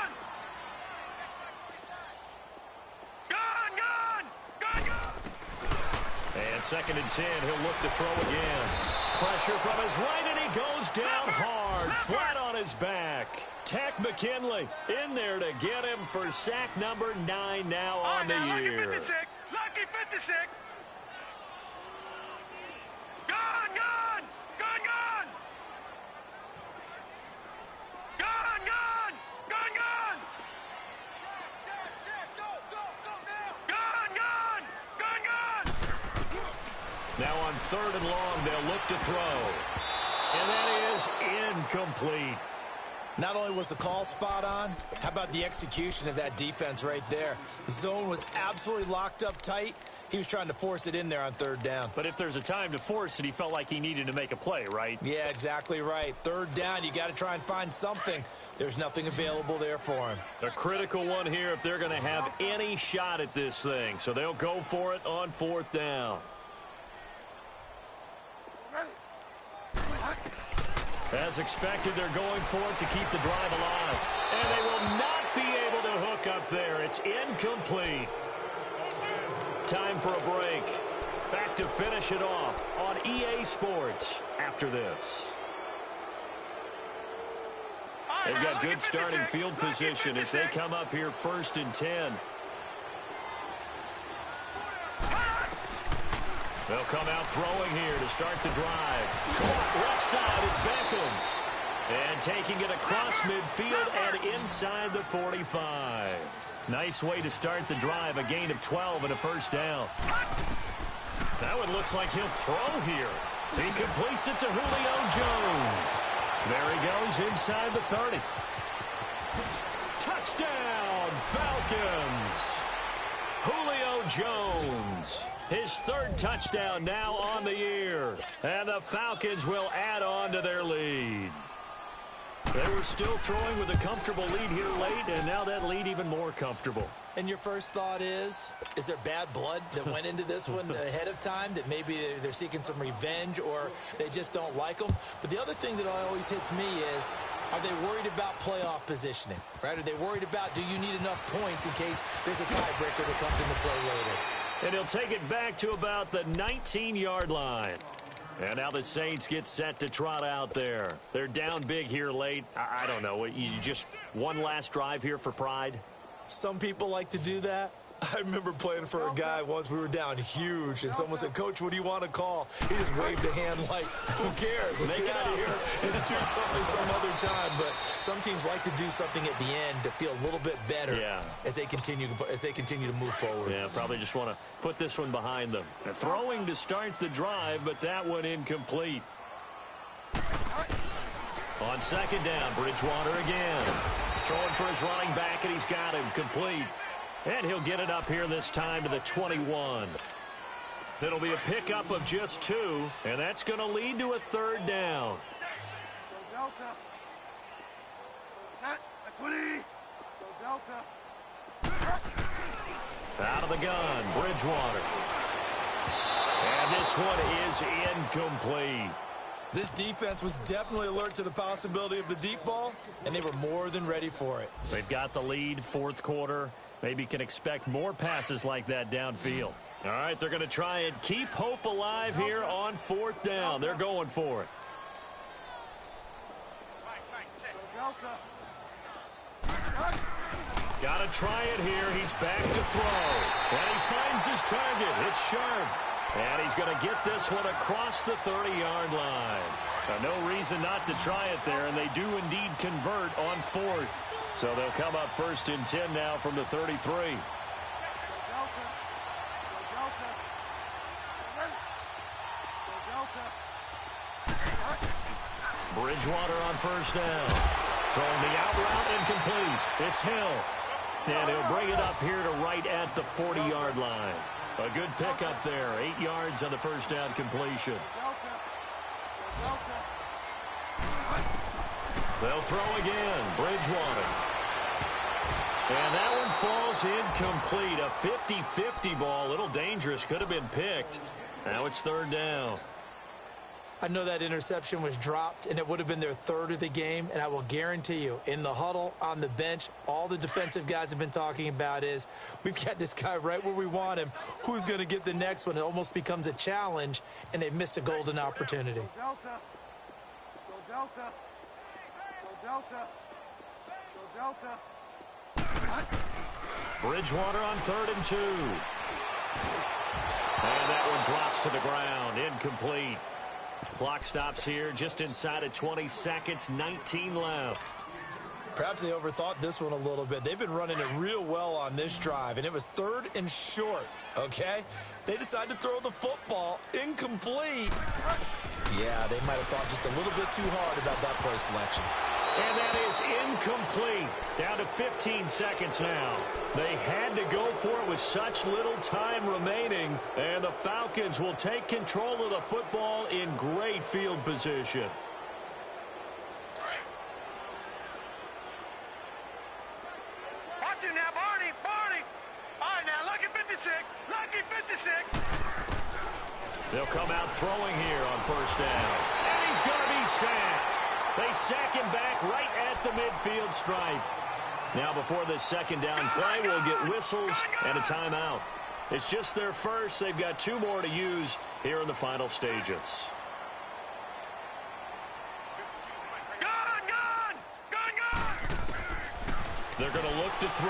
And 2nd and 10, he'll look to throw again. Pressure from his right, and he goes down hard, flat on his back. Tack McKinley in there to get him for sack number 9 now on the year. Lucky 56. Lucky 56. Gone. Now on 3rd and long, they'll look to throw. And that is incomplete. Not only was the call spot on, how about the execution of that defense right there? The zone was absolutely locked up tight. He was trying to force it in there on 3rd down. But if there's a time to force it, he felt like he needed to make a play, right? Yeah, exactly right. 3rd down, you got to try and find something. There's nothing available there for him. A critical one here if they're going to have any shot at this thing. So they'll go for it on 4th down. As expected, they're going for it to keep the drive alive. And they will not be able to hook up there. It's incomplete. Time for a break. Back to finish it off on EA Sports after this. They've got good starting field position as they come up here 1st and 10. They'll come out throwing here to start the drive. Left side, it's Beckham. And taking it across midfield and inside the 45. Nice way to start the drive, a gain of 12 and a first down. That one looks like he'll throw here. He completes it to Julio Jones. There he goes inside the 30. Touchdown, Falcons. Julio Jones. His 3rd touchdown now on the year. And the Falcons will add on to their lead. They were still throwing with a comfortable lead here late, and now that lead even more comfortable. And your first thought is there bad blood that went into this one ahead of time, that maybe they're seeking some revenge or they just don't like them? But the other thing that always hits me is, are they worried about playoff positioning, right? Are they worried about, do you need enough points in case there's a tiebreaker that comes into play later? And he'll take it back to about the 19-yard line. And now the Saints get set to trot out there. They're down big here late. I don't know. You just one last drive here for pride? Some people like to do that. I remember playing for a guy once. We were down huge, and someone said, "Coach, what do you want to call?" He just waved a hand like, "Who cares? Let's get out of here and do something some other time." But some teams like to do something at the end to feel a little bit better as they continue to move forward. Yeah, probably just want to put this one behind them. Throwing to start the drive, but that one incomplete. On 2nd down, Bridgewater again. Throwing for his running back, and he's got him complete. And he'll get it up here this time to the 21. It'll be a pickup of just 2, and that's going to lead to a 3rd down. Delta. That's what he. Delta. Out of the gun, Bridgewater. And this one is incomplete. This defense was definitely alert to the possibility of the deep ball, and they were more than ready for it. They've got the lead, 4th quarter. Maybe can expect more passes like that downfield. All right, they're going to try and keep hope alive here on 4th down. They're going for it. Got to try it here. He's back to throw. And he finds his target. It's Sharp. And he's going to get this one across the 30-yard line. No reason not to try it there, and they do indeed convert on 4th. So they'll come up 1st and 10 now from the 33. Bridgewater on 1st down. Throwing the out route incomplete. It's Hill. And he'll bring it up here to right at the 40-yard line. A good pickup there. 8 yards on the 1st down completion. They'll throw again. Bridgewater. And that one falls incomplete. A 50-50 ball. A little dangerous. Could have been picked. Now it's 3rd down. I know that interception was dropped, and it would have been their 3rd of the game, and I will guarantee you, in the huddle, on the bench, all the defensive guys have been talking about is, we've got this guy right where we want him. Who's going to get the next one? It almost becomes a challenge, and they missed a golden opportunity. Delta. Go Delta. Go Delta. Go Delta. Bridgewater on 3rd and 2. And that one drops to the ground. Incomplete. Clock stops here just inside of 20 seconds, 19 left. Perhaps they overthought this one a little bit. They've been running it real well on this drive, and it was 3rd and short, okay? They decided to throw the football incomplete. Yeah, they might have thought just a little bit too hard about that play selection. And that is incomplete. Down to 15 seconds now. They had to go for it with such little time remaining. And the Falcons will take control of the football in great field position. Watch it now, Barney. Barney. All right, now, lucky 56. Lucky 56. They'll come out throwing here on 1st down. And he's going to be sacked. They sack him back right at the midfield stripe. Now, before this second down play, we'll get whistles and a timeout. It's just their first. They've got 2 more to use here in the final stages. They're going to look to throw.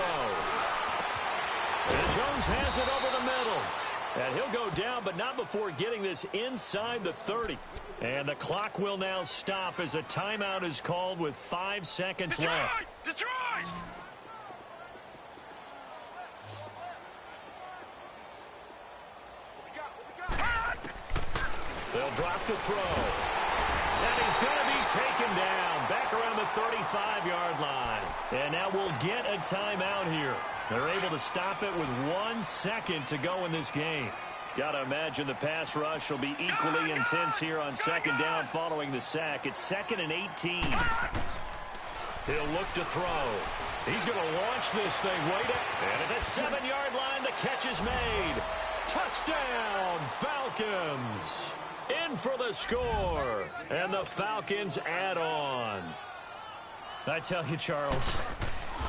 And Jones has it over the middle. And he'll go down, but not before getting this inside the 30. And the clock will now stop as a timeout is called with 5 seconds left. Detroit! They'll drop the throw. And he's going to be taken down back around the 35-yard line. And now we'll get a timeout here. They're able to stop it with 1 second to go in this game. Got to imagine the pass rush will be equally intense here on second down following the sack. It's 2nd and 18. He'll look to throw. He's going to launch this thing. Wait it. And at the 7-yard line, the catch is made. Touchdown, Falcons. In for the score. And the Falcons add on. I tell you, Charles,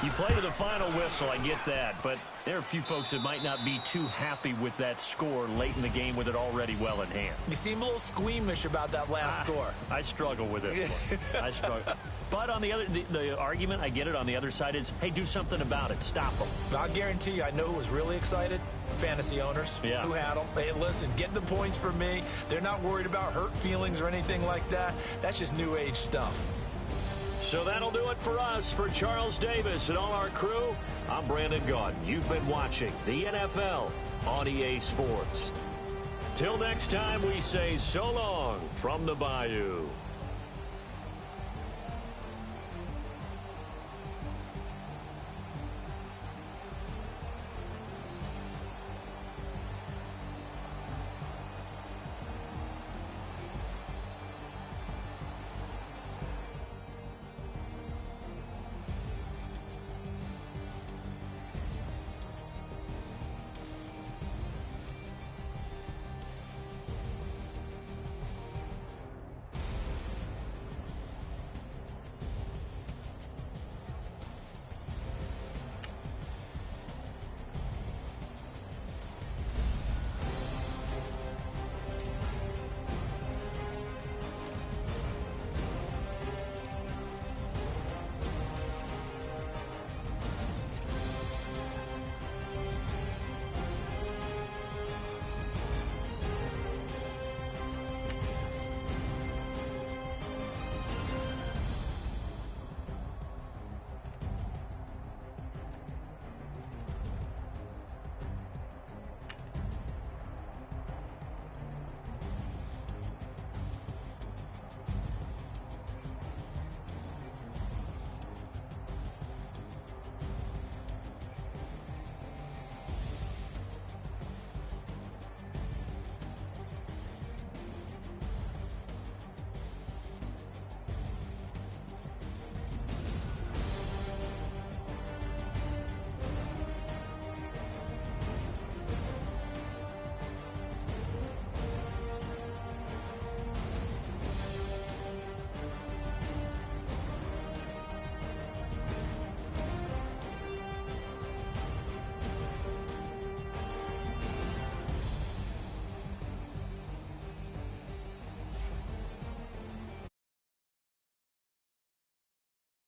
you play to the final whistle, I get that, but there are a few folks that might not be too happy with that score late in the game with it already well in hand. You seem a little squeamish about that last score. I struggle with this one. I struggle. But on the other, the argument, I get it, on the other side is, hey, do something about it. Stop them. I'll guarantee you, I know who was really excited. Fantasy owners who had them. Hey, listen, get the points for me. They're not worried about hurt feelings or anything like that. That's just new age stuff. So that'll do it for us. For Charles Davis and all our crew, I'm Brandon Gaudin. You've been watching the NFL on EA Sports. Till next time, we say so long from the Bayou.